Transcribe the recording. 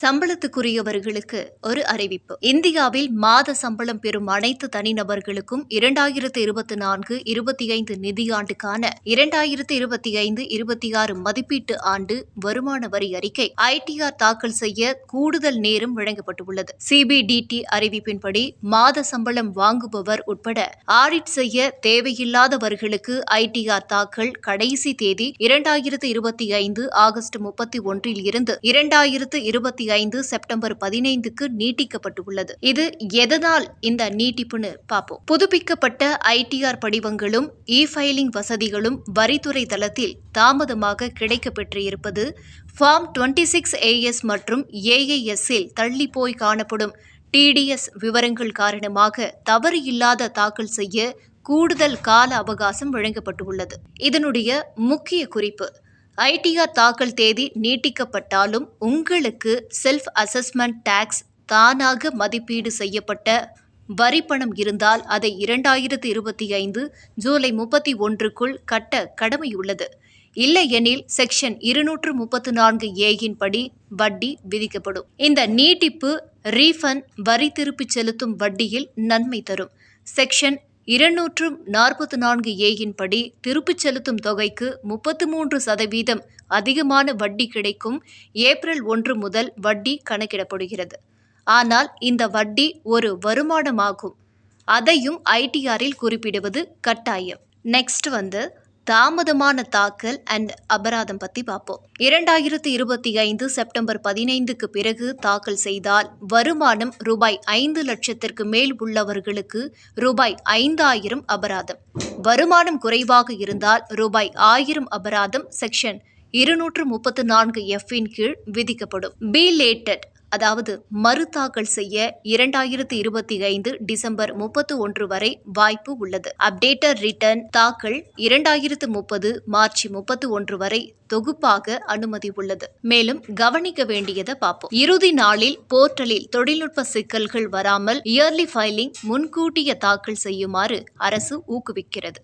சம்பளத்துக்குரியவர்களுக்கு ஒரு அறிவிப்பு. இந்தியாவில் மாத சம்பளம் பெறும் அனைத்து தனிநபர்களுக்கும் 2024-25 நிதியாண்டுக்கான 2025-26 மதிப்பீட்டு ஆண்டு வருமான வரி அறிக்கை ITR தாக்கல் செய்ய கூடுதல் நேரம் வழங்கப்பட்டுள்ளது. CBDT அறிவிப்பின்படி மாத சம்பளம் வாங்குபவர் உட்பட ஆடிட் செய்ய தேவையில்லாதவர்களுக்கு ITR தாக்கல் கடைசி தேதி 2025 ஆகஸ்ட் 31 இருந்து 2025 செப்டம்பர் 15க்கு நீட்டிக்கப்பட்டுள்ளது. இது எதனால் இந்த நீட்டிப்புன்னு பார்ப்போம். புதுப்பிக்கப்பட்ட ITR படிவங்களும் ஃபைலிங் வசதிகளும் வரித்துறை தளத்தில் தாமதமாக கிடைக்கப்பெற்று இருப்பது, ஃபார்ம் 26AS மற்றும் AIS-இல் தள்ளிப்போய் காணப்படும் TDS விவரங்கள் காரணமாக தவறு இல்லாத தாக்கல் செய்ய கூடுதல் கால அவகாசம் வழங்கப்பட்டுள்ளது. இதனுடைய முக்கிய குறிப்பு: ITR தாக்கல் தேதி நீட்டிக்கப்பட்டாலும் உங்களுக்கு செல்ஃப் அசஸ்மெண்ட் டாக்ஸ் தானாக மதிப்பீடு செய்யப்பட்ட வரிப்பணம் இருந்தால் அதை 2025 ஜூலை 31க்குள் கட்ட கடமையுள்ளது. இல்லையெனில் செக்ஷன் 234A படி வட்டி விதிக்கப்படும். இந்த நீட்டிப்பு ரீஃபண்ட் வரி திருப்பிச் செலுத்தும் வட்டியில் நன்மை தரும். செக்ஷன் 244A படி திருப்பிச் செலுத்தும் தொகைக்கு 33% அதிகமான வட்டி கிடைக்கும். ஏப்ரல் 1 முதல் வட்டி கணக்கிடப்படுகிறது. ஆனால் இந்த வட்டி ஒரு வருமானமாகும். அதையும் ITR-இல் குறிப்பிடுவது கட்டாயம். நெக்ஸ்ட் தாமதமான தாக்கல் அண்ட் அபராதம் பற்றி பார்ப்போம். 2025 செப்டம்பர் 15க்கு பிறகு தாக்கல் செய்தால் வருமானம் ₹5 லட்சத்திற்கு மேல் உள்ளவர்களுக்கு ₹5000 அபராதம். வருமானம் குறைவாக இருந்தால் ₹1000 அபராதம் செக்ஷன் 234F கீழ் விதிக்கப்படும். பி லேட்டட், அதாவது மறுதாக்கல் செய்ய 2025 டிசம்பர் 31 வரை வாய்ப்பு உள்ளது. அப்டேட்டட் ரிட்டர்ன் தாக்கல் 2030 மார்ச் 31 வரை தொகுப்பாக அனுமதி உள்ளது. மேலும் கவனிக்க வேண்டியதை பார்ப்போம். இறுதி நாளில் போர்ட்டலில் தொழில்நுட்ப சிக்கல்கள் வராமல் இயர்லி ஃபைலிங் முன்கூட்டிய தாக்கல் செய்யுமாறு அரசு ஊக்குவிக்கிறது.